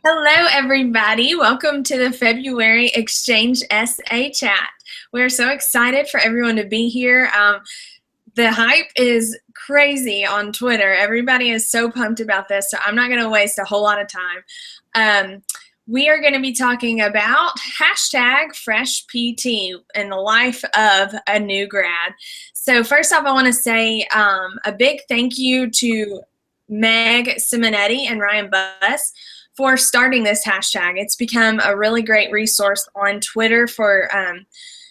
Hello, everybody. Welcome to the February Exchange SA Chat. We're so excited for everyone to be here. The hype is crazy on Twitter. Everybody is so pumped about this, so I'm not going to waste a whole lot of time. We are going to be talking about #FreshPT in the life of a new grad. So first off, I want to say a big thank you to Meg Simonetti and Ryan Buss for starting this hashtag. It's become a really great resource on Twitter for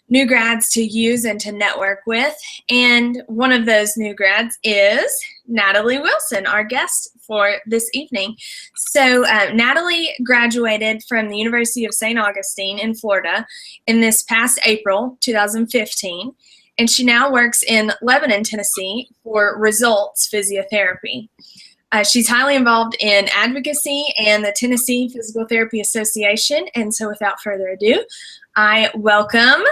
new grads to use and to network with. And one of those new grads is Natalie Wilson, our guest for this evening. So Natalie graduated from the University of St. Augustine in Florida in this past April 2015, and she now works in Lebanon, Tennessee for Results Physiotherapy. She's highly involved in advocacy and the Tennessee Physical Therapy Association. And so without further ado, I welcome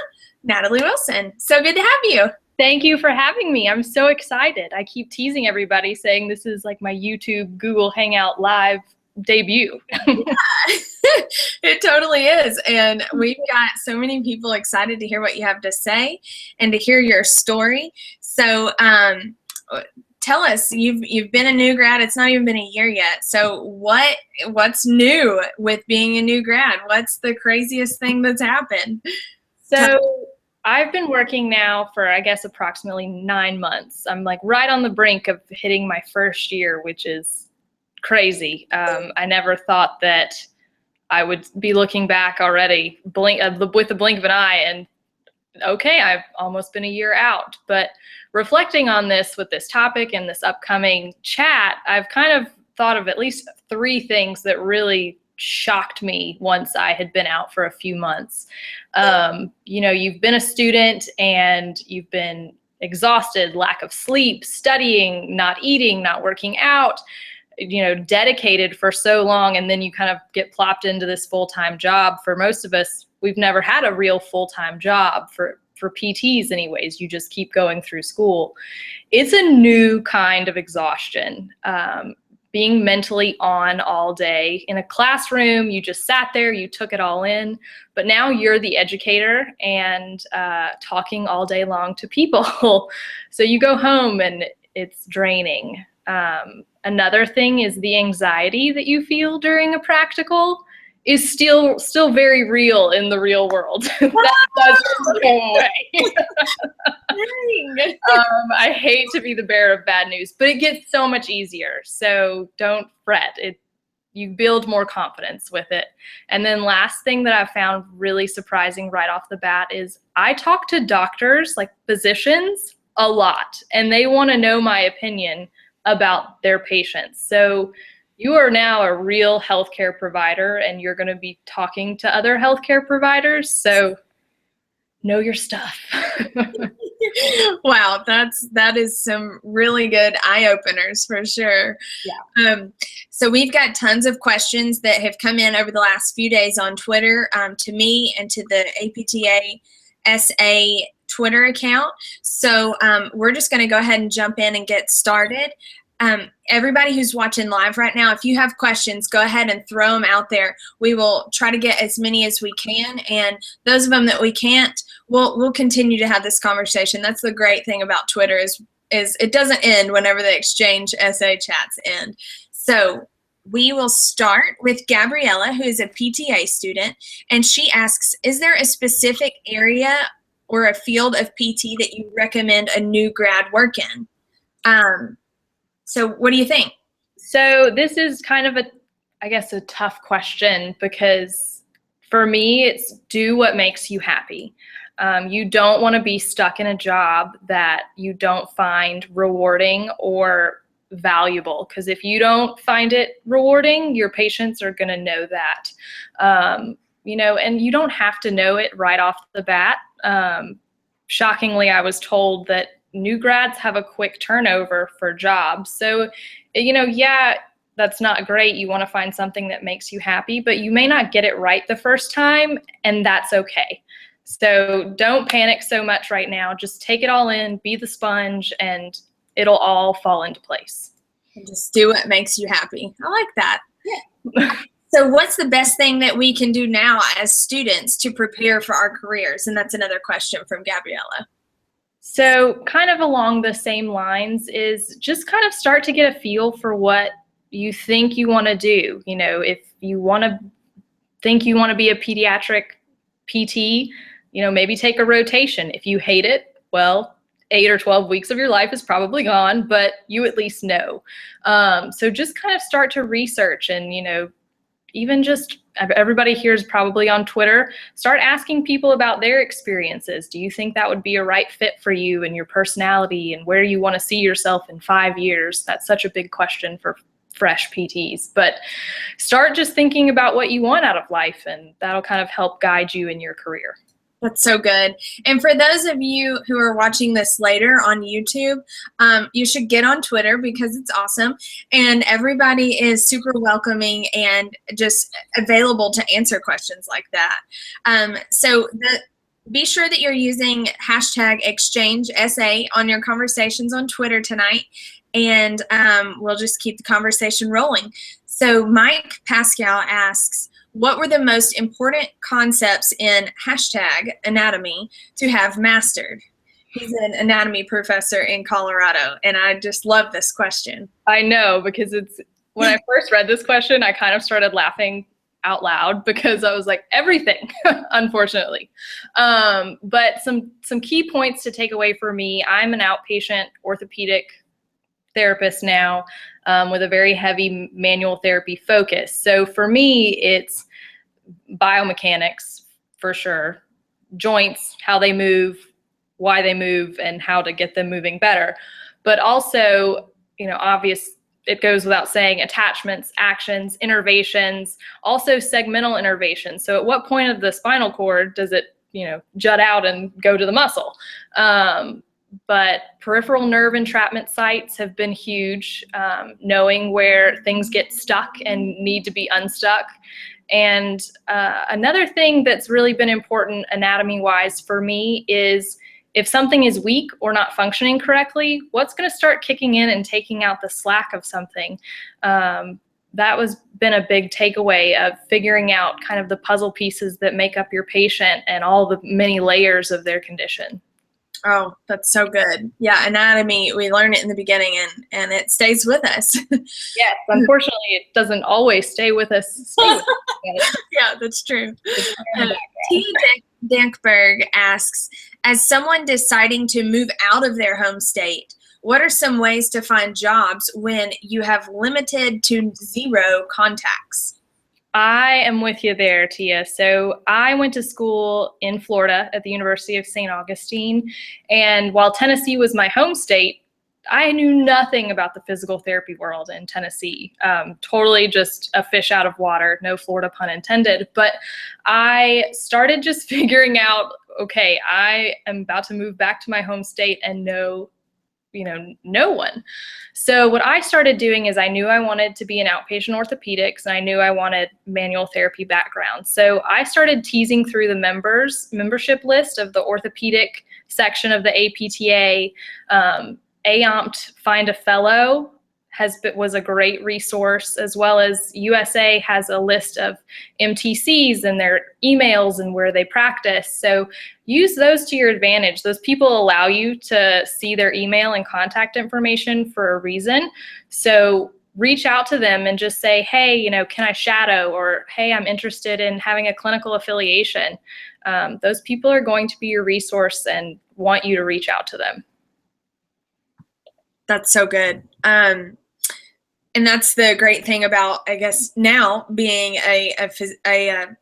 Natalie Wilson. So good to have you. Thank you for having me. I'm so excited. I keep teasing everybody saying this is like my YouTube Google Hangout Live debut. Yeah, it totally is. And we've got so many people excited to hear what you have to say and to hear your story. So tell us, you've been a new grad. It's not even been a year yet. So what's new with being a new grad? What's the craziest thing that's happened? So I've been working now for, I guess, approximately 9 months. I'm like right on the brink of hitting my first year, which is crazy. I never thought that I would be looking back already with the blink of an eye and okay, I've almost been a year out. But reflecting on this with this topic and this upcoming chat, I've kind of thought of at least 3 things that really shocked me once I had been out for a few months. You've been a student and you've been exhausted, lack of sleep, studying, not eating, not working out, dedicated for so long, and then you kind of get plopped into this full-time job. For most of us, we've never had a real full-time job for PTs anyways. You just keep going through school. It's a new kind of exhaustion. Being mentally on all day in a classroom, you just sat there, you took it all in, but now you're the educator and talking all day long to people. So you go home and it's draining. Another thing is the anxiety that you feel during a practical is still very real in the real world. That doesn't go away. I hate to be the bearer of bad news, but it gets so much easier. So don't fret. You build more confidence with it. And then last thing that I found really surprising right off the bat is I talk to doctors, like physicians, a lot, and they want to know my opinion about their patients. So you are now a real healthcare provider and you're going to be talking to other healthcare providers. So know your stuff. Wow, that is some really good eye-openers for sure. Yeah. So we've got tons of questions that have come in over the last few days on Twitter to me and to the APTA SA Twitter account. So we're just going to go ahead and jump in and get started. Everybody who's watching live right now, if you have questions, go ahead and throw them out there. We will try to get as many as we can, and those of them that we can't, we'll continue to have this conversation. That's the great thing about Twitter is it doesn't end whenever the Exchange SA chats end. So we will start with Gabriella, who is a PTA student, and she asks, is there a specific area or a field of PT that you recommend a new grad work in? So what do you think? So this is kind of a tough question, because for me, it's do what makes you happy. You don't want to be stuck in a job that you don't find rewarding or valuable, because if you don't find it rewarding, your patients are going to know that. And you don't have to know it right off the bat. Shockingly, I was told that new grads have a quick turnover for jobs. So, yeah, that's not great. You want to find something that makes you happy, but you may not get it right the first time, and that's okay. So don't panic so much right now. Just take it all in, be the sponge, and it'll all fall into place. And just do what makes you happy. I like that. Yeah. So what's the best thing that we can do now as students to prepare for our careers? And that's another question from Gabriella. So kind of along the same lines is just kind of start to get a feel for what you think you want to do. You know, if you want to think you want to be a pediatric PT, you know, maybe take a rotation. If you hate it, well, 8 or 12 weeks of your life is probably gone, but you at least know. So just kind of start to research and, you know, even just everybody here is probably on Twitter. Start asking people about their experiences. Do you think that would be a right fit for you and your personality and where you want to see yourself in 5 years? That's such a big question for fresh PTs. But start just thinking about what you want out of life, and that'll kind of help guide you in your career. That's so good. And for those of you who are watching this later on YouTube, you should get on Twitter because it's awesome. And everybody is super welcoming and just available to answer questions like that. Be sure that you're using #ExchangeSA on your conversations on Twitter tonight. And we'll just keep the conversation rolling. So Mike Pascal asks, what were the most important concepts in #anatomy to have mastered? He's an anatomy professor in Colorado, and I just love this question. I know, because when I first read this question, I kind of started laughing out loud because I was like, everything, unfortunately. But some key points to take away for me: I'm an outpatient orthopedic therapist now, with a very heavy manual therapy focus. So for me, it's biomechanics for sure, joints, how they move, why they move, and how to get them moving better. But also, you know, it goes without saying, attachments, actions, innervations, also segmental innervations. So at what point of the spinal cord does it, you know, jut out and go to the muscle? But peripheral nerve entrapment sites have been huge, knowing where things get stuck and need to be unstuck. And another thing that's really been important anatomy-wise for me is if something is weak or not functioning correctly, what's going to start kicking in and taking out the slack of something? That was been a big takeaway of figuring out kind of the puzzle pieces that make up your patient and all the many layers of their condition. Oh, that's so good. Yeah, anatomy, we learn it in the beginning and it stays with us. Yes, unfortunately, it doesn't always stay with us. Yeah, that's true. T. Dankberg asks, as someone deciding to move out of their home state, what are some ways to find jobs when you have limited to zero contacts? I am with you there, Tia. So I went to school in Florida at the University of St. Augustine. And while Tennessee was my home state, I knew nothing about the physical therapy world in Tennessee. Totally just a fish out of water, no Florida pun intended. But I started just figuring out, okay, I am about to move back to my home state and know no one. So what I started doing is I knew I wanted to be an outpatient orthopedics, and I knew I wanted manual therapy background. So I started teasing through the membership list of the orthopedic section of the APTA. AOMPT Find a Fellow was a great resource, as well as USA has a list of MTCs and their emails and where they practice. So use those to your advantage. Those people allow you to see their email and contact information for a reason. So reach out to them and just say, hey, can I shadow? Or, hey, I'm interested in having a clinical affiliation. Those people are going to be your resource and want you to reach out to them. That's so good. And that's the great thing about, I guess, now being a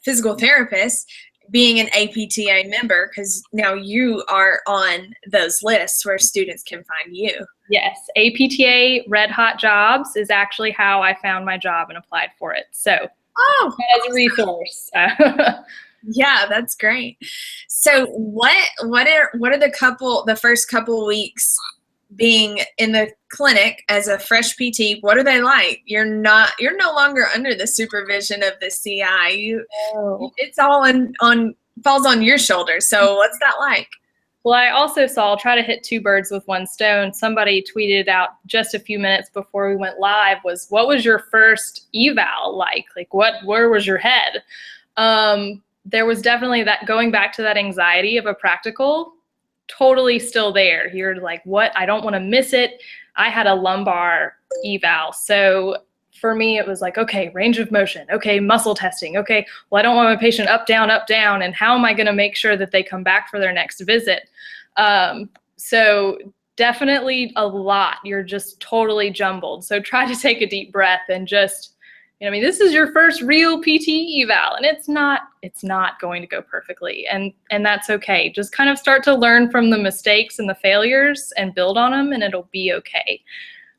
physical therapist, being an APTA member, because now you are on those lists where students can find you. Yes, APTA Red Hot Jobs is actually how I found my job and applied for it. So as a resource. Yeah, that's great. So what are the first couple weeks being in the clinic as a fresh PT? What are they like? You're no longer under the supervision of the CI. It's all falls on your shoulders. So what's that like? Well, I also saw, I'll try to hit two birds with one stone. Somebody tweeted out just a few minutes before we went live was, what was your first eval like? Like, where was your head? There was definitely that, going back to that anxiety of a practical, totally still there. You're like, what? I don't want to miss it. I had a lumbar eval. So for me, it was like, okay, range of motion. Okay, muscle testing. Okay, well, I don't want my patient up, down, and how am I going to make sure that they come back for their next visit? So definitely a lot. You're just totally jumbled. So try to take a deep breath and just, I mean, this is your first real PT eval, and it's not going to go perfectly, and that's okay. Just kind of start to learn from the mistakes and the failures and build on them, and it'll be okay.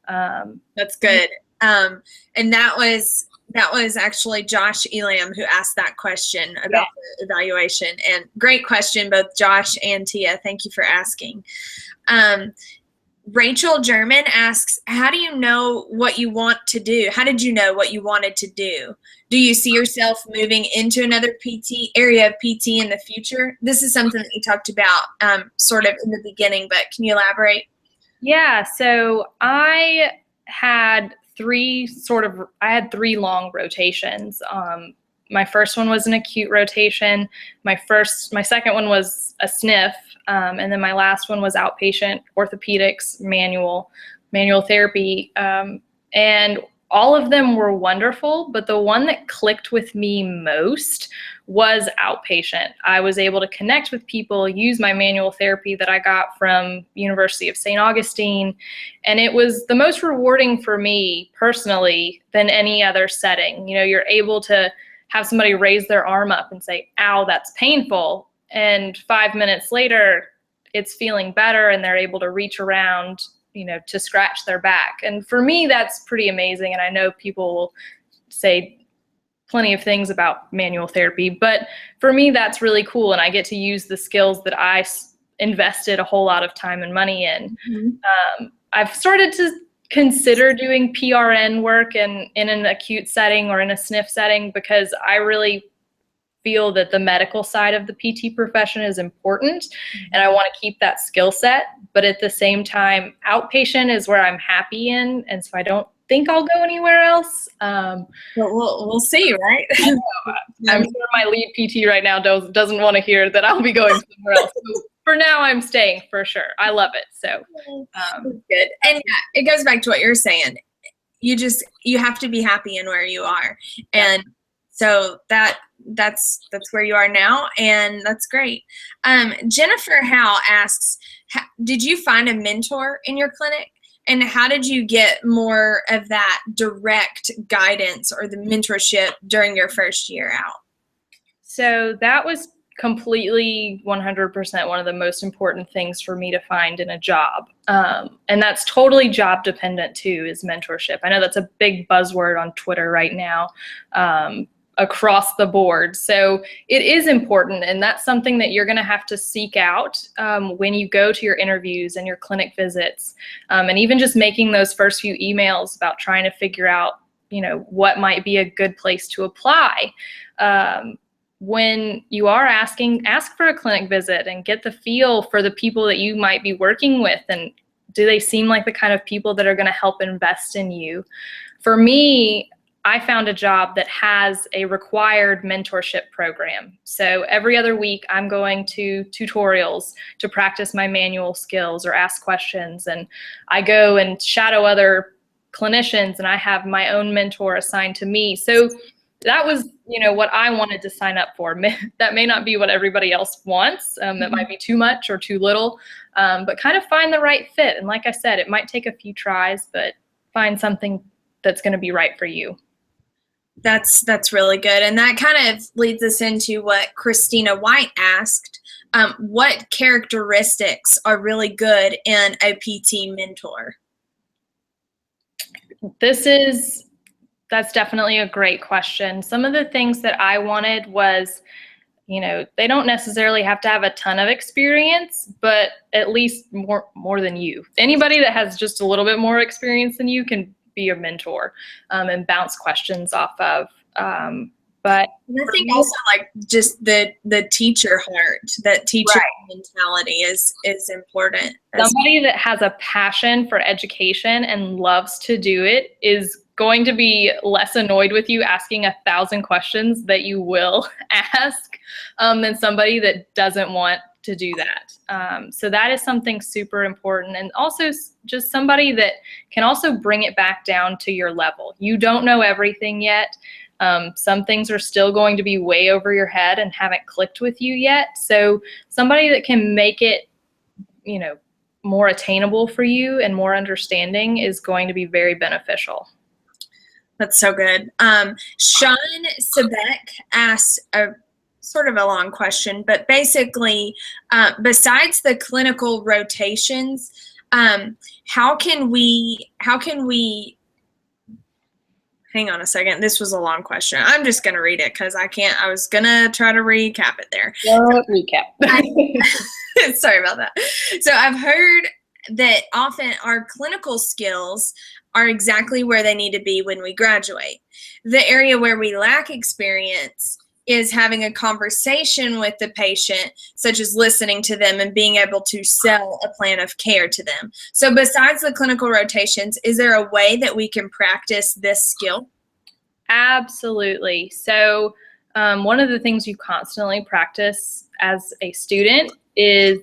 That's good. And that was actually Josh Elam who asked that question about the evaluation. And great question, both Josh and Tia. Thank you for asking. Rachel German asks, how do you know what you want to do? How did you know what you wanted to do? Do you see yourself moving into another area of PT in the future? This is something that you talked about sort of in the beginning, but can you elaborate? Yeah, so I had three long rotations. My first one was an acute rotation. My second one was a sniff. And then my last one was outpatient orthopedics, manual therapy. And all of them were wonderful, but the one that clicked with me most was outpatient. I was able to connect with people, use my manual therapy that I got from University of St. Augustine, and it was the most rewarding for me personally than any other setting. You're able to have somebody raise their arm up and say, ow, that's painful, and 5 minutes later, it's feeling better and they're able to reach around to scratch their back. And for me, that's pretty amazing. And I know people will say plenty of things about manual therapy, but for me, that's really cool. And I get to use the skills that I invested a whole lot of time and money in. Mm-hmm. I've started to consider doing PRN work in an acute setting or in a sniff setting, because I really feel that the medical side of the PT profession is important, and I want to keep that skill set. But at the same time, outpatient is where I'm happy in, and so I don't think I'll go anywhere else. But we'll see, right? I'm sure my lead PT right now doesn't want to hear that I'll be going somewhere else. So for now, I'm staying for sure. I love it. So good. And yeah, it goes back to what you're saying. You have to be happy in where you are, and so that's where you are now, and that's great. Jennifer Howe asks, did you find a mentor in your clinic? And how did you get more of that direct guidance or the mentorship during your first year out? So that was completely 100% one of the most important things for me to find in a job. And that's totally job dependent too, is mentorship. I know that's a big buzzword on Twitter right now. Across the board. So it is important, and that's something that you're going to have to seek out when you go to your interviews and your clinic visits, and even just making those first few emails about trying to figure out, what might be a good place to apply. When you are asking, ask for a clinic visit and get the feel for the people that you might be working with, and do they seem like the kind of people that are going to help invest in you? For me, I found a job that has a required mentorship program. So every other week, I'm going to tutorials to practice my manual skills or ask questions. And I go and shadow other clinicians, and I have my own mentor assigned to me. So that was, what I wanted to sign up for. That may not be what everybody else wants. That might be too much or too little, but kind of find the right fit. And like I said, it might take a few tries, but find something that's going to be right for you. That's really good. And that kind of leads us into what Christina White asked. What characteristics are really good in a PT mentor? That's definitely a great question. Some of the things that I wanted was, they don't necessarily have to have a ton of experience, but at least more than you. Anybody that has just a little bit more experience than you can be a mentor and bounce questions off of. But And I think also like just the teacher heart, that teacher right. mentality is important. Somebody that has a passion for education and loves to do it is going to be less annoyed with you asking 1,000 questions that you will ask than somebody that doesn't want to do that. So that is something super important. And also just somebody that can also bring it back down to your level. You don't know everything yet. Some things are still going to be way over your head and haven't clicked with you yet. So somebody that can make it, more attainable for you and more understanding is going to be very beneficial. That's so good. Sean Sebek asked a sort of a long question, but basically, besides the clinical rotations, how can we hang on a second. This was a long question. I'm just going to read it because I was going to try to recap it there. Recap. Sorry about that. So I've heard that often our clinical skills are exactly where they need to be when we graduate. The area where we lack experience is having a conversation with the patient, such as listening to them and being able to sell a plan of care to them. So besides the clinical rotations, is there a way that we can practice this skill? Absolutely. So one of the things you constantly practice as a student is,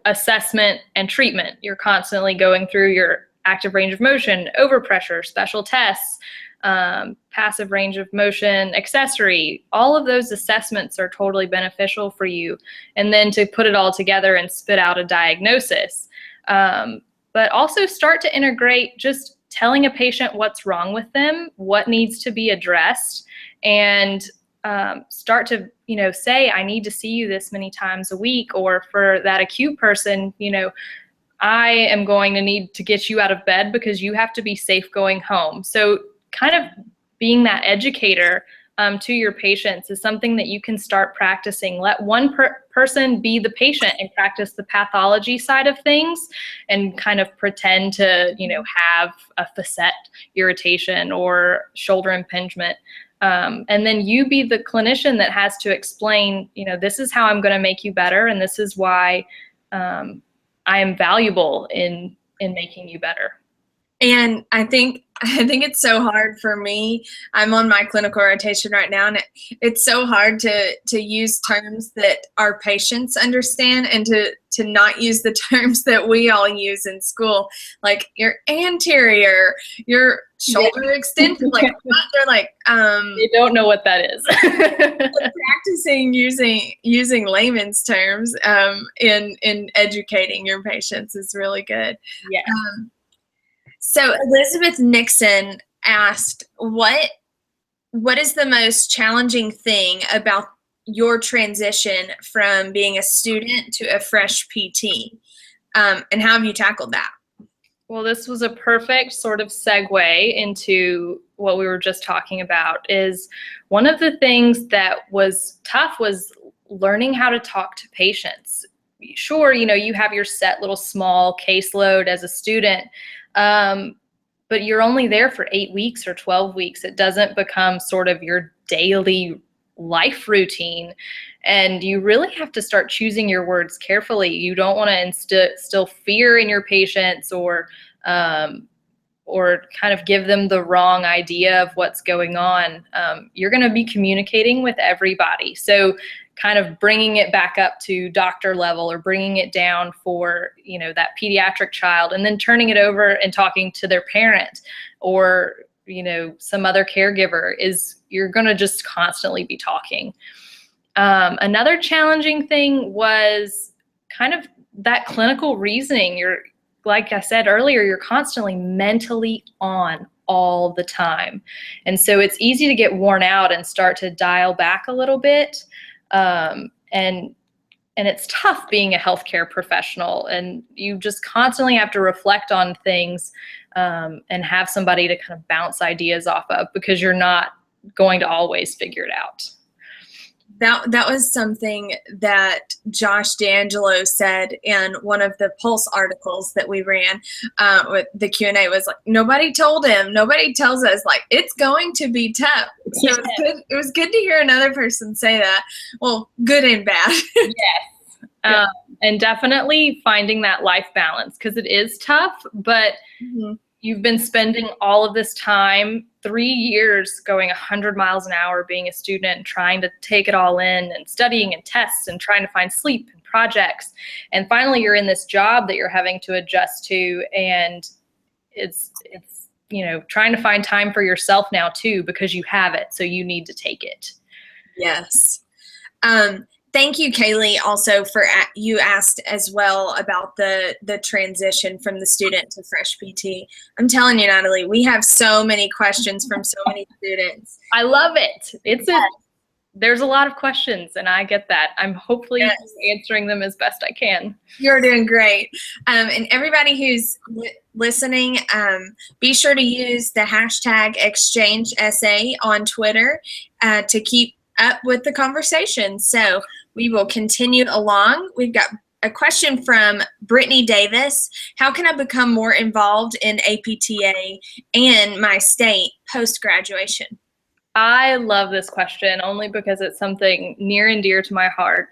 assessment and treatment. You're constantly going through your active range of motion, overpressure, special tests, passive range of motion, accessory. All of those assessments are totally beneficial for you. And then to put it all together and spit out a diagnosis. But also start to integrate just telling a patient what's wrong with them, what needs to be addressed, and start to, say, I need to see you this many times a week, or for that acute person, I am going to need to get you out of bed because you have to be safe going home. So kind of being that educator to your patients is something that you can start practicing. Let one person be the patient and practice the pathology side of things and kind of pretend to, have a facet irritation or shoulder impingement. And then you be the clinician that has to explain, this is how I'm going to make you better, and this is why I am valuable in making you better. And I think it's so hard for me. I'm on my clinical rotation right now, and it's so hard to use terms that our patients understand and to not use the terms that we all use in school, like your anterior, your shoulder extension. Like they're like they don't know what that is. Practicing using layman's terms in educating your patients is really good. Yeah. So Elizabeth Nixon asked, what is the most challenging thing about your transition from being a student to a fresh PT? And how have you tackled that? Well, this was a perfect sort of segue into what we were just talking about. Is one of the things that was tough was learning how to talk to patients. Sure, you have your set little small caseload as a student, but you're only there for 8 weeks or 12 weeks. It doesn't become sort of your daily life routine. And you really have to start choosing your words carefully. You don't want to instill fear in your patients or kind of give them the wrong idea of what's going on. You're going to be communicating with everybody. So kind of bringing it back up to doctor level or bringing it down for, that pediatric child, and then turning it over and talking to their parent or, some other caregiver you're going to just constantly be talking. Another challenging thing was kind of that clinical reasoning. Like I said earlier, you're constantly mentally on all the time. And so it's easy to get worn out and start to dial back a little bit. And it's tough being a healthcare professional, and you just constantly have to reflect on things and have somebody to kind of bounce ideas off of, because you're not going to always figure it out. That was something that Josh D'Angelo said in one of the Pulse articles that we ran. With the Q&A was like, nobody told him, nobody tells us, like, it's going to be tough. So Yes. it was good to hear another person say that. Well, good and bad. Yes. And definitely finding that life balance, because it is tough, but you've been spending all of this time, 3 years going 100 miles an hour, being a student and trying to take it all in and studying and tests and trying to find sleep and projects. And finally, you're in this job that you're having to adjust to. And it's trying to find time for yourself now too, because you have it. So you need to take it. Yes. Thank you, Kaylee, also for you asked as well about the transition from the student to fresh PT. I'm telling you, Natalie, we have so many questions from so many students. I love it. There's a lot of questions, and I get that. I'm hopefully answering them as best I can. You're doing great. And everybody who's listening, be sure to use the hashtag #ExchangeSA on Twitter to keep up with the conversation. So we will continue along. We've got a question from Brittany Davis. How can I become more involved in APTA and my state post-graduation? I love this question only because it's something near and dear to my heart.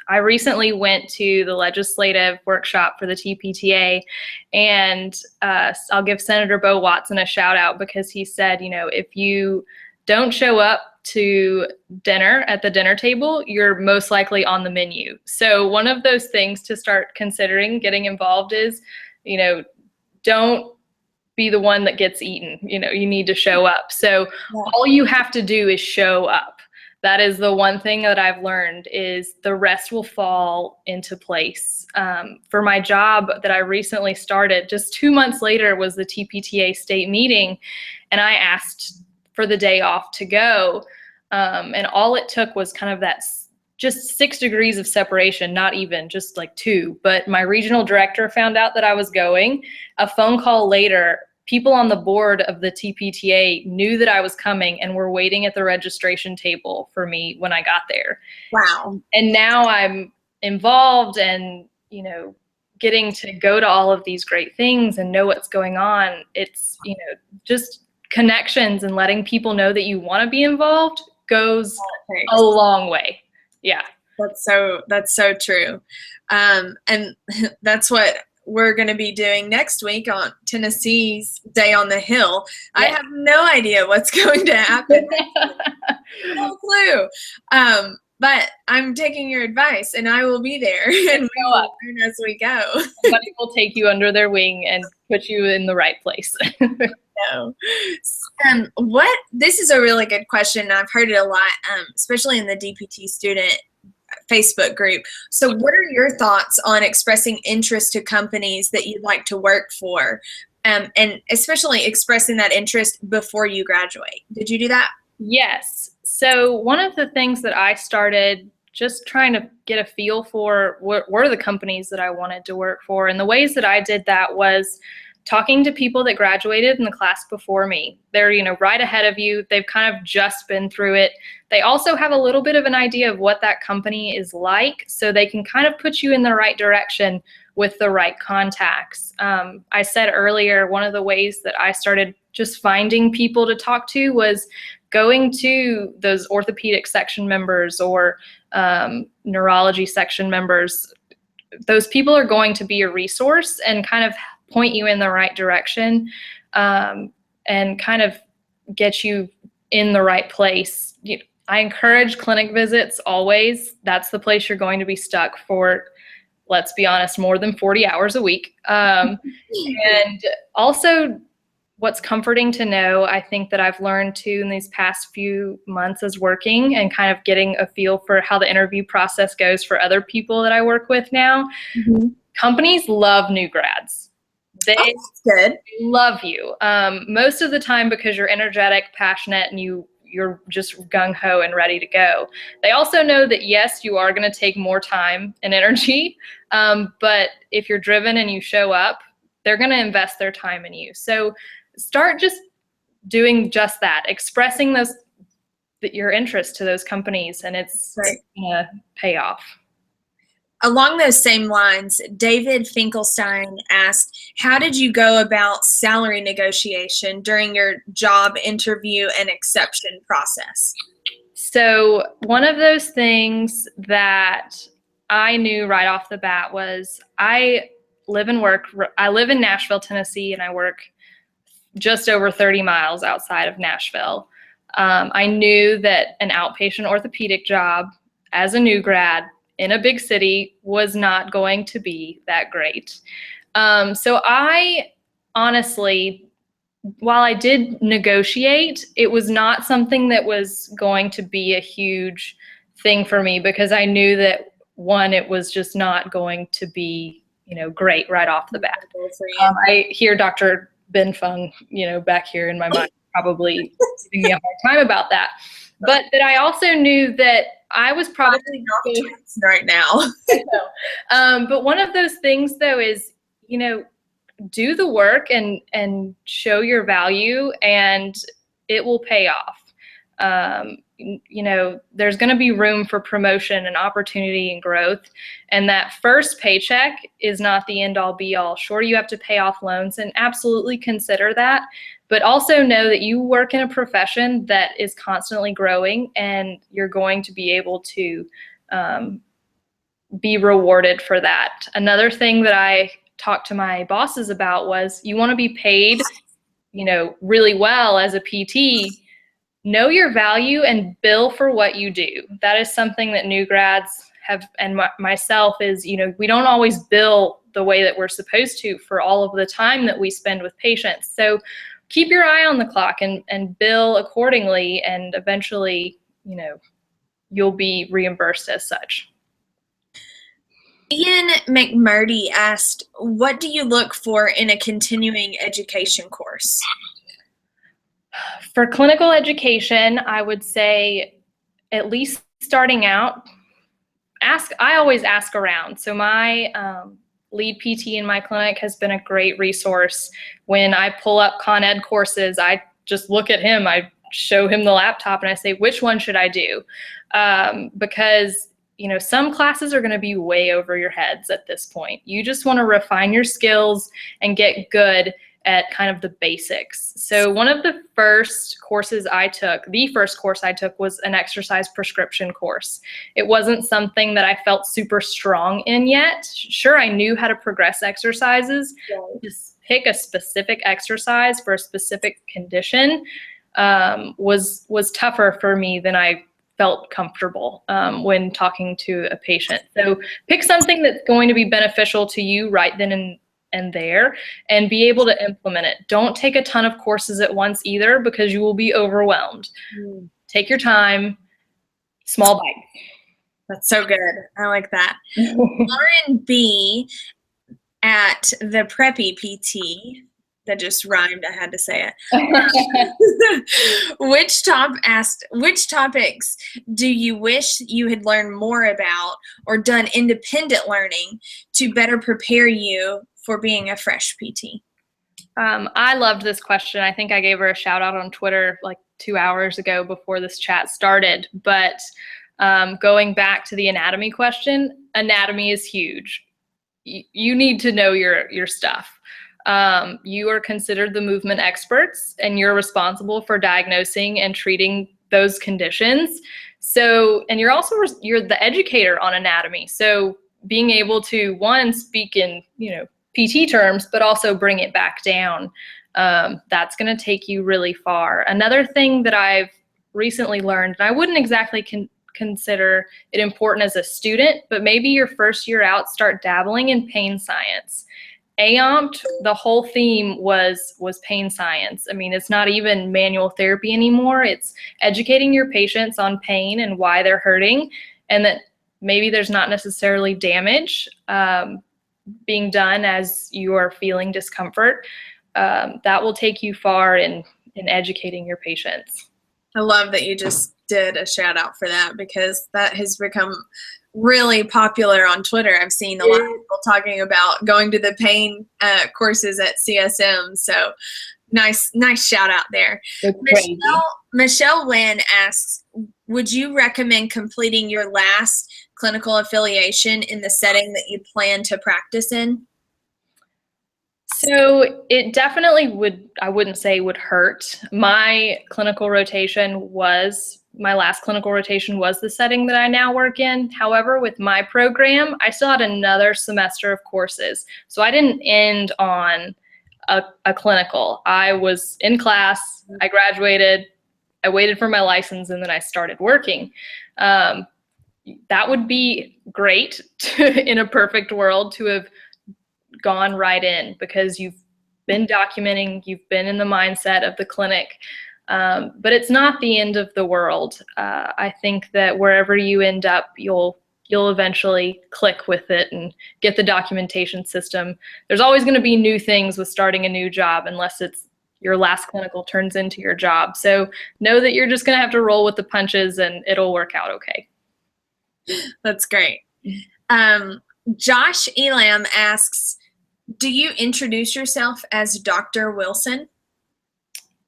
I recently went to the legislative workshop for the TPTA, and I'll give Senator Bo Watson a shout out, because he said, if you don't show up to dinner at the dinner table, you're most likely on the menu. So one of those things to start considering getting involved is, don't be the one that gets eaten. You need to show up. So all you have to do is show up. That is the one thing that I've learned, is the rest will fall into place. For my job that I recently started, just 2 months later was the TPTA state meeting, and I asked for the day off to go. And all it took was kind of that just 6 degrees of separation, not even, just like 2. But my regional director found out that I was going. A phone call later, people on the board of the TPTA knew that I was coming and were waiting at the registration table for me when I got there. Wow. And now I'm involved and, getting to go to all of these great things and know what's going on. It's, just connections and letting people know that you want to be involved goes a long way. Yeah. That's so true. And that's what we're going to be doing next week on Tennessee's Day on the Hill. Yeah. I have no idea what's going to happen. No clue. But I'm taking your advice, and I will be there, and we will learn as we go. Somebody will take you under their wing and put you in the right place. No. This is a really good question. I've heard it a lot, especially in the DPT student Facebook group. So what are your thoughts on expressing interest to companies that you'd like to work for, and especially expressing that interest before you graduate? Did you do that? Yes. So one of the things that I started just trying to get a feel for were the companies that I wanted to work for. And the ways that I did that was talking to people that graduated in the class before me. They're, right ahead of you. They've kind of just been through it. They also have a little bit of an idea of what that company is like, so they can kind of put you in the right direction with the right contacts. I said earlier, one of the ways that I started just finding people to talk to was going to those orthopedic section members or neurology section members. Those people are going to be a resource and kind of point you in the right direction, and kind of get you in the right place. I encourage clinic visits always. That's the place you're going to be stuck for, let's be honest, more than 40 hours a week. And also, what's comforting to know, I think that I've learned too in these past few months as working and kind of getting a feel for how the interview process goes for other people that I work with now. Companies love new grads. They love you most of the time because you're energetic, passionate, and you're just gung-ho and ready to go. They also know that, yes, you are going to take more time and energy, but if you're driven and you show up, they're going to invest their time in you. So start just doing just that, expressing those your interest to those companies, and it's gonna pay off. Along those same lines, David Finkelstein asked, how did you go about salary negotiation during your job interview and exception process? So one of those things that I knew right off the bat was I live in Nashville, Tennessee, and I work just over 30 miles outside of Nashville. I knew that an outpatient orthopedic job as a new grad in a big city was not going to be that great. So I honestly, while I did negotiate, it was not something that was going to be a huge thing for me, because I knew that, one, it was just not going to be, great right off the bat. I hear Dr. Ben Fung, back here in my mind, probably giving me a hard time about that. But that I also knew that I was probably right now. But one of those things, though, is, do the work and show your value, and it will pay off. There's going to be room for promotion and opportunity and growth. And that first paycheck is not the end all be all. Sure, you have to pay off loans, and absolutely consider that. But also know that you work in a profession that is constantly growing, and you're going to be able to be rewarded for that. Another thing that I talked to my bosses about was, you want to be paid, really well as a PT. Know your value and bill for what you do. That is something that new grads have, and myself is, we don't always bill the way that we're supposed to for all of the time that we spend with patients. So keep your eye on the clock and bill accordingly, and eventually, you'll be reimbursed as such. Ian McMurdy asked, what do you look for in a continuing education course? For clinical education, I would say, at least starting out, I always ask around. So my lead PT in my clinic has been a great resource. When I pull up Con Ed courses, I just look at him, I show him the laptop, and I say, which one should I do? Because some classes are going to be way over your heads at this point. You just want to refine your skills and get good at kind of the basics. So one of the first courses I took, the first course I took, was an exercise prescription course. It wasn't something that I felt super strong in yet. Sure, I knew how to progress exercises. Just pick a specific exercise for a specific condition was tougher for me than I felt comfortable when talking to a patient. So pick something that's going to be beneficial to you right then and there, and be able to implement it. Don't take a ton of courses at once either, because you will be overwhelmed. Take your time, small bites. That's so good. I like that. Lauren B. at the Preppy PT, that just rhymed, I had to say it. Which topics do you wish you had learned more about or done independent learning to better prepare you for being a fresh PT? I loved this question. I think I gave her a shout out on Twitter like 2 hours ago before this chat started. But going back to the anatomy question, anatomy is huge. You need to know your stuff. You are considered the movement experts, and you're responsible for diagnosing and treating those conditions. So, and you're the educator on anatomy. So being able to, one, speak in, PT terms, but also bring it back down, that's going to take you really far. Another thing that I've recently learned, and I wouldn't exactly consider it important as a student, but maybe your first year out, start dabbling in pain science. AOMT, the whole theme was pain science. I mean, it's not even manual therapy anymore. It's educating your patients on pain and why they're hurting, and that maybe there's not necessarily damage being done as you are feeling discomfort. That will take you far in educating your patients. I love that you just did a shout out for that, because that has become really popular on Twitter. I've seen a lot of people talking about going to the pain courses at CSM. So nice shout out there. Michelle Wynn asks, would you recommend completing your last clinical affiliation in the setting that you plan to practice in? So it definitely would, I wouldn't say would hurt. My last clinical rotation was the setting that I now work in. However, with my program, I still had another semester of courses. So I didn't end on a clinical. I was in class, I graduated, I waited for my license, and then I started working. That would be great in a perfect world to have gone right in, because you've been documenting, you've been in the mindset of the clinic. But it's not the end of the world. I think that wherever you end up, you'll eventually click with it and get the documentation system. There's always going to be new things with starting a new job, unless it's your last clinical turns into your job. So know that you're just going to have to roll with the punches, and it'll work out okay. That's great. Josh Elam asks, do you introduce yourself as Dr. Wilson?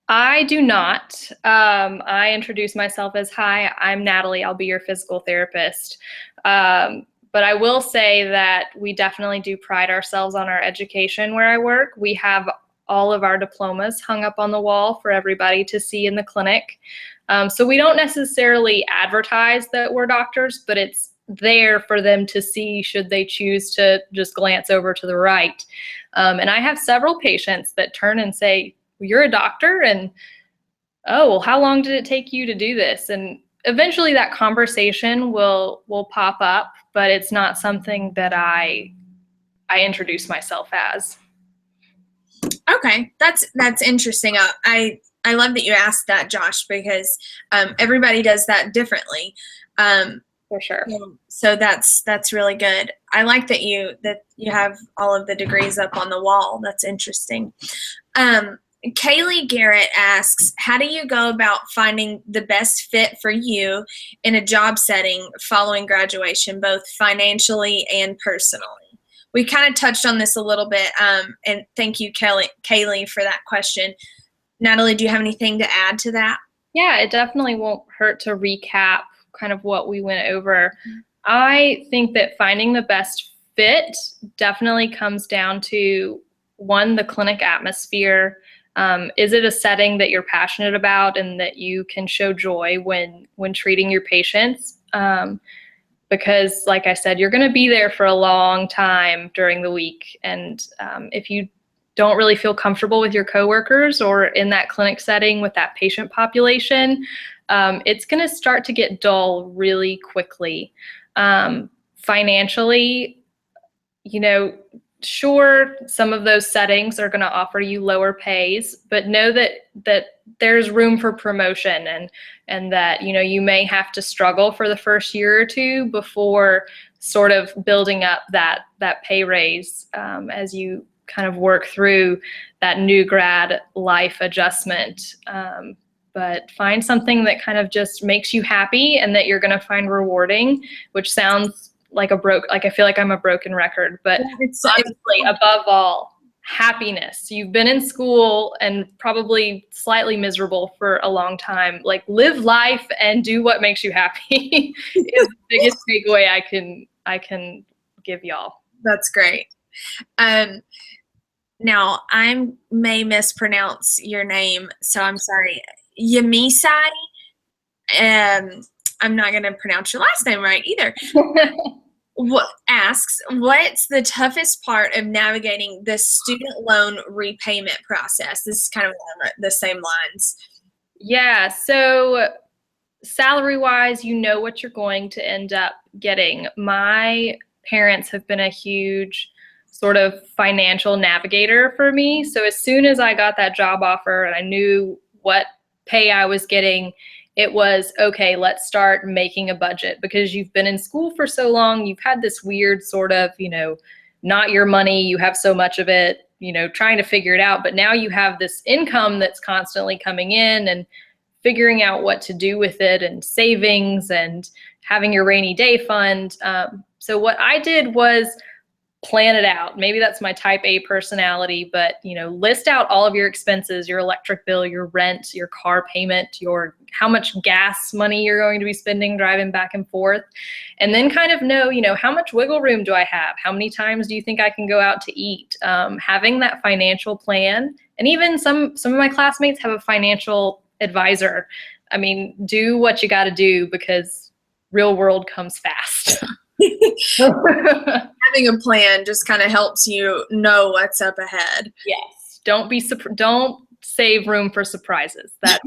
I do not. I introduce myself as, hi, I'm Natalie. I'll be your physical therapist. But I will say that we definitely do pride ourselves on our education where I work. We have all of our diplomas hung up on the wall for everybody to see in the clinic. So we don't necessarily advertise that we're doctors, but it's there for them to see should they choose to just glance over to the right. And I have several patients that turn and say, well, you're a doctor? And, oh, well, how long did it take you to do this? And eventually that conversation will pop up, but it's not something that I introduce myself as. Okay, that's interesting. I love that you asked that, Josh, because everybody does that differently. For sure. So that's really good. I like that you have all of the degrees up on the wall. That's interesting. Kaylee Garrett asks, how do you go about finding the best fit for you in a job setting following graduation, both financially and personally? We kind of touched on this a little bit, and thank you, Kaylee, for that question. Natalie, do you have anything to add to that? Yeah, it definitely won't hurt to recap kind of what we went over. I think that finding the best fit definitely comes down to, one, the clinic atmosphere. Is it a setting that you're passionate about and that you can show joy when treating your patients? Because, like I said, you're going to be there for a long time during the week. And if you don't really feel comfortable with your coworkers or in that clinic setting with that patient population, it's going to start to get dull really quickly. Financially, sure, some of those settings are going to offer you lower pays, but know that there's room for promotion, and that, you may have to struggle for the first year or two before sort of building up that pay raise as you kind of work through that new grad life adjustment. But find something that kind of just makes you happy and that you're going to find rewarding, which sounds like I feel like I'm a broken record, but honestly, above all, happiness. You've been in school and probably slightly miserable for a long time. Like, live life and do what makes you happy is the biggest takeaway I can give y'all. That's great. Now, I may mispronounce your name, so I'm sorry. Yamisai. I'm not going to pronounce your last name right either. Asks, what's the toughest part of navigating the student loan repayment process? This is kind of along the same lines. Yeah, so salary-wise, you know what you're going to end up getting. My parents have been a huge sort of financial navigator for me. So as soon as I got that job offer and I knew what pay I was getting, it was, okay, let's start making a budget, because you've been in school for so long. You've had this weird sort of, not your money, you have so much of it, trying to figure it out. But now you have this income that's constantly coming in, and figuring out what to do with it, and savings, and having your rainy day fund. So what I did was plan it out. Maybe that's my type A personality, but list out all of your expenses, your electric bill, your rent, your car payment, how much gas money you're going to be spending driving back and forth. And then kind of know, how much wiggle room do I have? How many times do you think I can go out to eat? Having that financial plan. And even some of my classmates have a financial advisor. I mean, do what you got to do, because real world comes fast. Having a plan just kind of helps you know what's up ahead. Yes. Don't save room for surprises. That's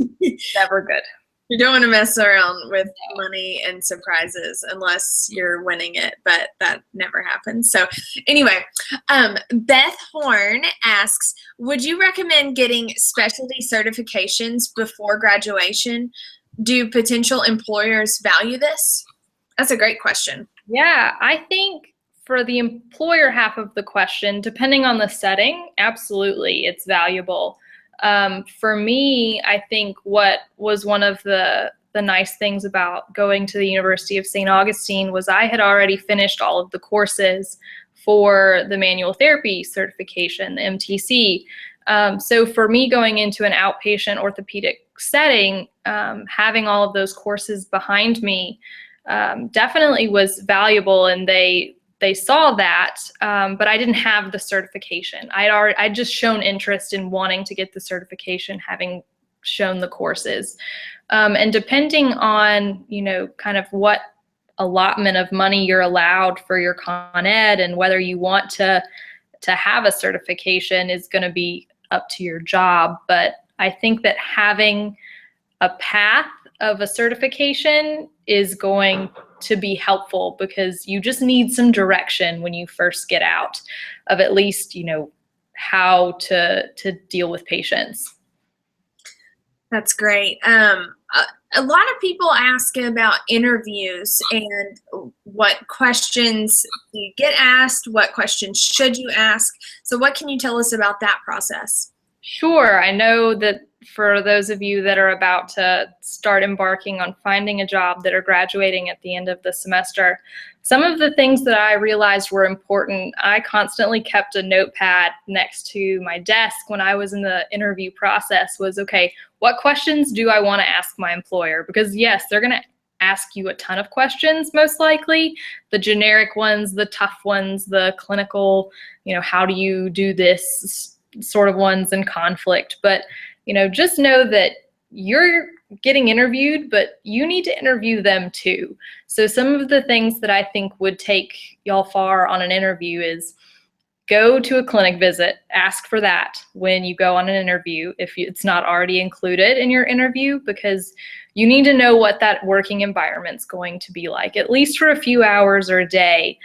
never good. You don't want to mess around with money and surprises unless you're winning it, but that never happens. So anyway, Beth Horn asks, would you recommend getting specialty certifications before graduation? Do potential employers value this? That's a great question. Yeah, I think for the employer half of the question, depending on the setting, absolutely, it's valuable. For me, I think what was one of the nice things about going to the University of St. Augustine was I had already finished all of the courses for the manual therapy certification, the MTC. So for me, going into an outpatient orthopedic setting, having all of those courses behind me definitely was valuable, and they saw that, but I didn't have the certification. I'd just shown interest in wanting to get the certification, having shown the courses. And depending on, kind of what allotment of money you're allowed for your Con Ed and whether you want to have a certification is going to be up to your job. But I think that having a path of a certification is going to be helpful, because you just need some direction when you first get out of at least, how to deal with patients. That's great. A lot of people ask about interviews and what questions you get asked, what questions should you ask. So what can you tell us about that process? Sure. I know that for those of you that are about to start embarking on finding a job, that are graduating at the end of the semester, some of the things that I realized were important, I constantly kept a notepad next to my desk when I was in the interview process, was, okay, what questions do I want to ask my employer? Because yes, they're going to ask you a ton of questions, most likely, the generic ones, the tough ones, the clinical, how do you do this sort of ones, and conflict. But just know that you're getting interviewed, but you need to interview them too. So some of the things that I think would take y'all far on an interview is go to a clinic visit, ask for that when you go on an interview, if it's not already included in your interview, because you need to know what that working environment's going to be like, at least for a few hours or a day,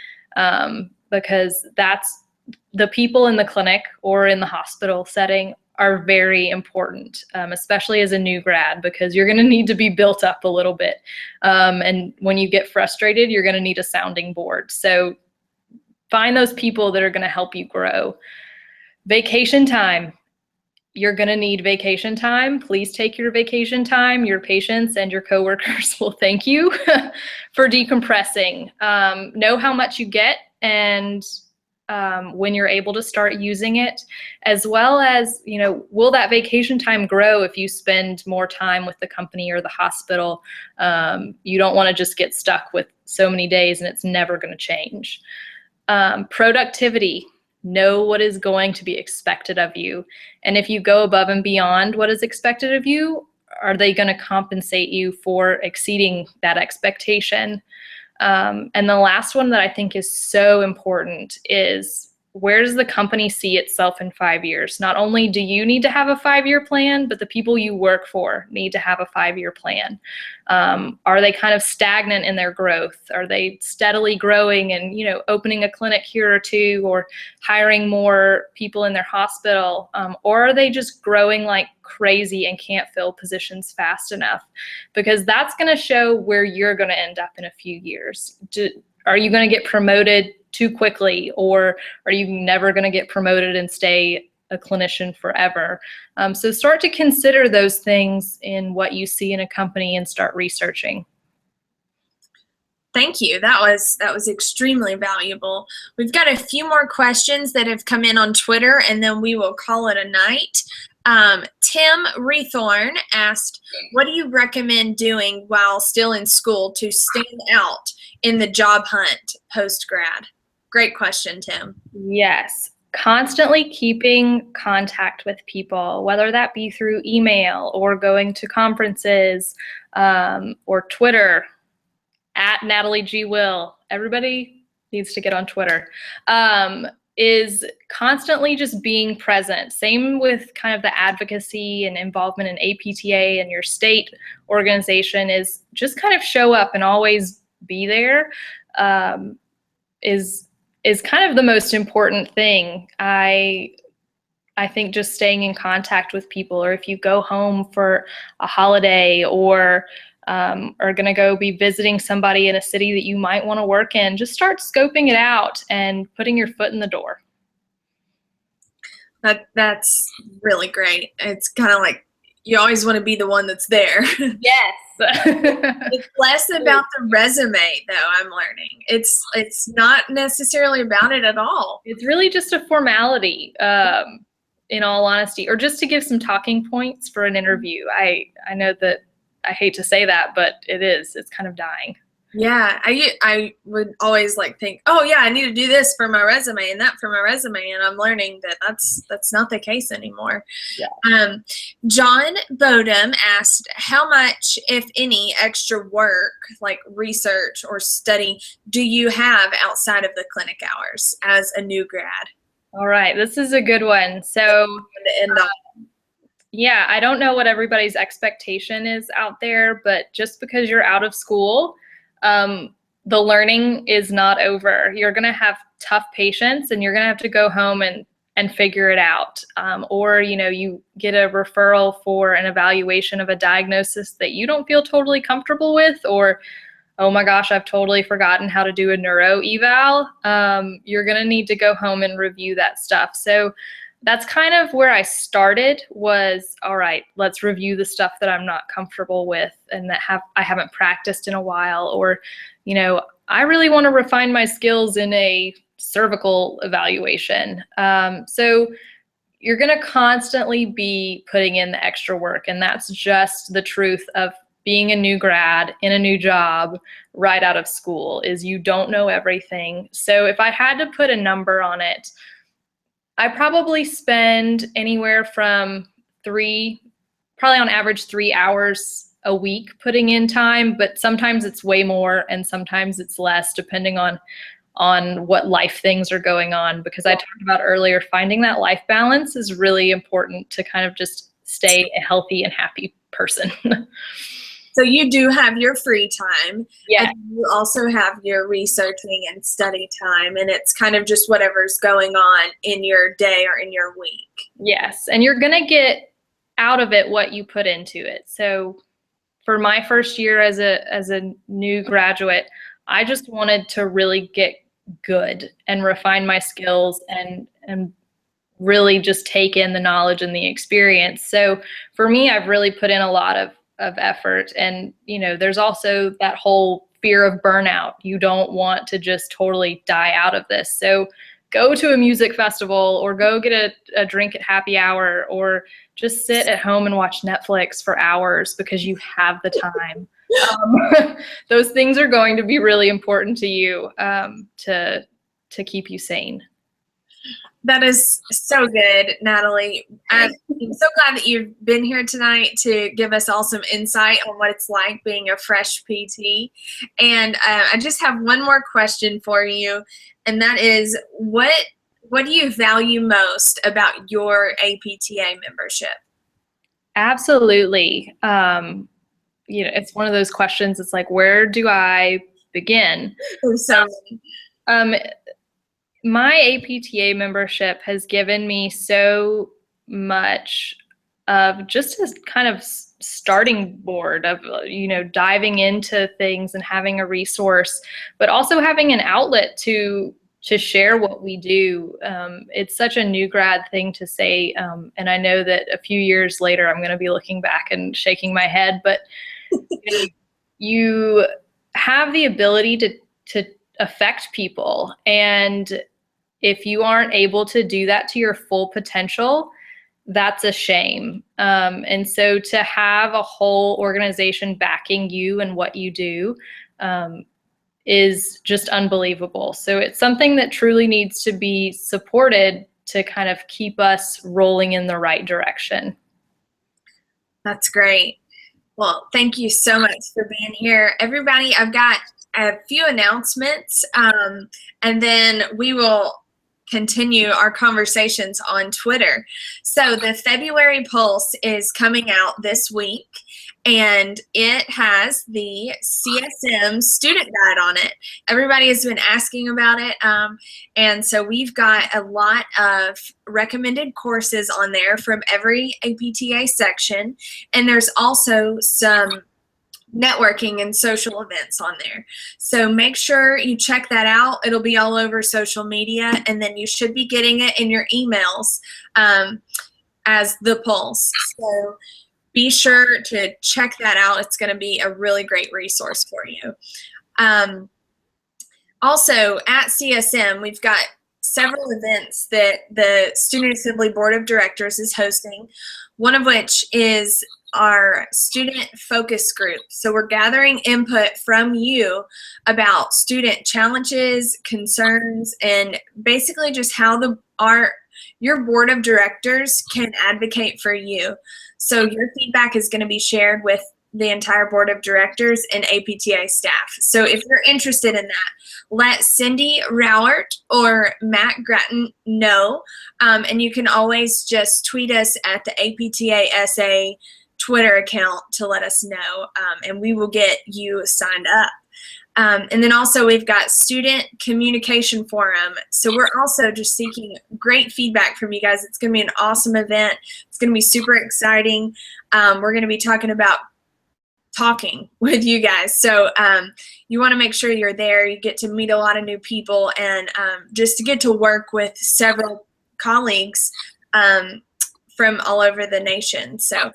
because that's the people in the clinic or in the hospital setting are very important, especially as a new grad, because you're going to need to be built up a little bit. And when you get frustrated, you're going to need a sounding board. So find those people that are going to help you grow. Vacation time. You're going to need vacation time. Please take your vacation time. Your patients and your coworkers will thank you for decompressing. Know how much you get, and when you're able to start using it, as well as, will that vacation time grow if you spend more time with the company or the hospital? You don't want to just get stuck with so many days and it's never going to change. Productivity. Know what is going to be expected of you. And if you go above and beyond what is expected of you, are they going to compensate you for exceeding that expectation? And the last one that I think is so important is, where does the company see itself in 5 years? Not only do you need to have a 5-year plan, but the people you work for need to have a 5-year plan. Are they kind of stagnant in their growth? Are they steadily growing and, opening a clinic here or two, or hiring more people in their hospital? Or are they just growing like crazy and can't fill positions fast enough? Because that's going to show where you're going to end up in a few years. Are you going to get promoted too quickly, or are you never going to get promoted and stay a clinician forever? So start to consider those things in what you see in a company and start researching. Thank you. That was extremely valuable. We've got a few more questions that have come in on Twitter, and then we will call it a night. Tim Rethorn asked, what do you recommend doing while still in school to stand out in the job hunt post-grad? Great question, Tim. Yes. Constantly keeping contact with people, whether that be through email or going to conferences, or Twitter, at Natalie G. Will. Everybody needs to get on Twitter. Is constantly just being present. Same with kind of the advocacy and involvement in APTA and your state organization, is just kind of show up and always be there. Is kind of the most important thing. I think just staying in contact with people, or if you go home for a holiday or are going to go be visiting somebody in a city that you might want to work in, just start scoping it out and putting your foot in the door. That's really great. It's kind of like you always want to be the one that's there. Yes. It's less about the resume, though, I'm learning. It's not necessarily about it at all. It's really just a formality, in all honesty, or just to give some talking points for an interview. I know that I hate to say that, but it's kind of dying. Yeah, I would always think, oh yeah, I need to do this for my resume and that for my resume, and I'm learning that that's not the case anymore. Yeah. John Bodum asked, how much, if any, extra work, like research or study, do you have outside of the clinic hours as a new grad? All right, this is a good one. So yeah, I don't know what everybody's expectation is out there, but just because you're out of school, the learning is not over. You're going to have tough patients, and you're going to have to go home and figure it out. Or, you get a referral for an evaluation of a diagnosis that you don't feel totally comfortable with, or, oh my gosh, I've totally forgotten how to do a neuro eval. You're going to need to go home and review that stuff. So that's kind of where I started, was, all right, let's review the stuff that I'm not comfortable with and that I haven't practiced in a while, or, I really want to refine my skills in a cervical evaluation. So you're going to constantly be putting in the extra work, and that's just the truth of being a new grad in a new job right out of school, is you don't know everything. So if I had to put a number on it, I probably spend anywhere from probably on average 3 hours a week putting in time, but sometimes it's way more and sometimes it's less, depending on what life things are going on. Because I talked about earlier, finding that life balance is really important to kind of just stay a healthy and happy person. So you do have your free time. Yeah. And you also have your researching and study time, and it's kind of just whatever's going on in your day or in your week. Yes, and you're going to get out of it what you put into it. So for my first year as a new graduate, I just wanted to really get good and refine my skills and really just take in the knowledge and the experience. So for me, I've really put in a lot of effort. And, there's also that whole fear of burnout. You don't want to just totally die out of this. So go to a music festival, or go get a drink at happy hour, or just sit at home and watch Netflix for hours because you have the time. Those things are going to be really important to you, to keep you sane. That is so good, Natalie. I'm so glad that you've been here tonight to give us all some insight on what it's like being a fresh PT. And I just have one more question for you, and that is, what do you value most about your APTA membership? Absolutely. It's one of those questions. It's like, where do I begin? So my APTA membership has given me so much of just a kind of starting board of, diving into things and having a resource, but also having an outlet to share what we do. It's such a new grad thing to say. And I know that a few years later, I'm going to be looking back and shaking my head, but you have the ability to affect people. And if you aren't able to do that to your full potential, that's a shame. And so to have a whole organization backing you and what you do is just unbelievable. So it's something that truly needs to be supported to kind of keep us rolling in the right direction. That's great. Well, thank you so much for being here. Everybody, I've got a few announcements, and then we will continue our conversations on Twitter. So the February Pulse is coming out this week, and it has the CSM student guide on it. Everybody has been asking about it, and so we've got a lot of recommended courses on there from every APTA section, and there's also some networking and social events on there. So make sure you check that out. It'll be all over social media, and then you should be getting it in your emails as the Pulse. So be sure to check that out. It's going to be a really great resource for you. Also, at CSM, we've got several events that the Student Assembly Board of Directors is hosting, one of which is our student focus group. So we're gathering input from you about student challenges, concerns, and basically just how your board of directors can advocate for you. So your feedback is going to be shared with the entire board of directors and APTA staff. So if you're interested in that, let Cindy Rowert or Matt Gratton know, and you can always just tweet us at the APTA SA Twitter account to let us know, and we will get you signed up. And then also we've got Student Communication Forum. So we're also just seeking great feedback from you guys. It's going to be an awesome event. It's going to be super exciting. We're going to be talking with you guys. So you want to make sure you're there. You get to meet a lot of new people, and just to get to work with several colleagues from all over the nation. So,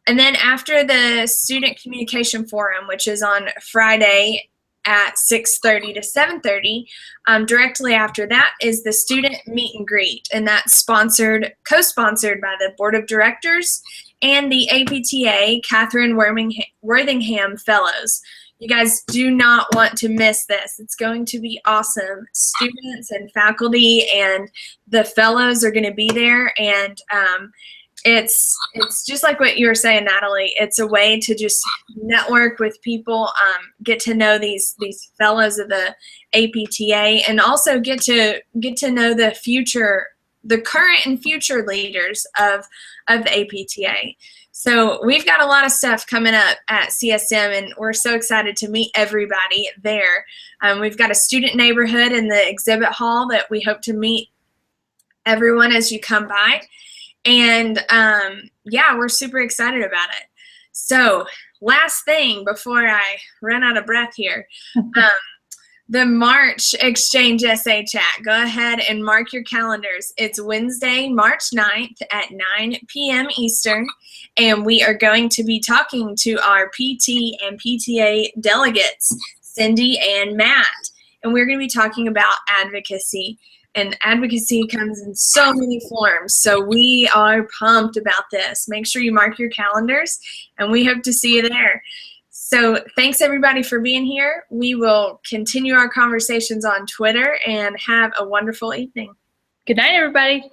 and then after the Student Communication Forum, which is on Friday at 6:30 to 7:30, directly after that is the Student Meet and Greet, and that's co-sponsored by the Board of Directors and the APTA Catherine Worthingham Fellows. You guys do not want to miss this. It's going to be awesome. Students and faculty and the fellows are going to be there, and it's just like what you were saying, Natalie. It's a way to just network with people, get to know these fellows of the APTA, and also get to know the current and future leaders of the APTA. So we've got a lot of stuff coming up at CSM, and we're so excited to meet everybody there. We've got a student neighborhood in the exhibit hall that we hope to meet everyone as you come by. And yeah, we're super excited about it. So last thing before I run out of breath here, the March Exchange SA Chat. Go ahead and mark your calendars. It's Wednesday, March 9th at 9 p.m. Eastern, and we are going to be talking to our PT and PTA delegates, Cindy and Matt, and we're going to be talking about advocacy. And advocacy comes in so many forms, so we are pumped about this. Make sure you mark your calendars, and we hope to see you there. So thanks everybody for being here. We will continue our conversations on Twitter, and have a wonderful evening. Good night, everybody.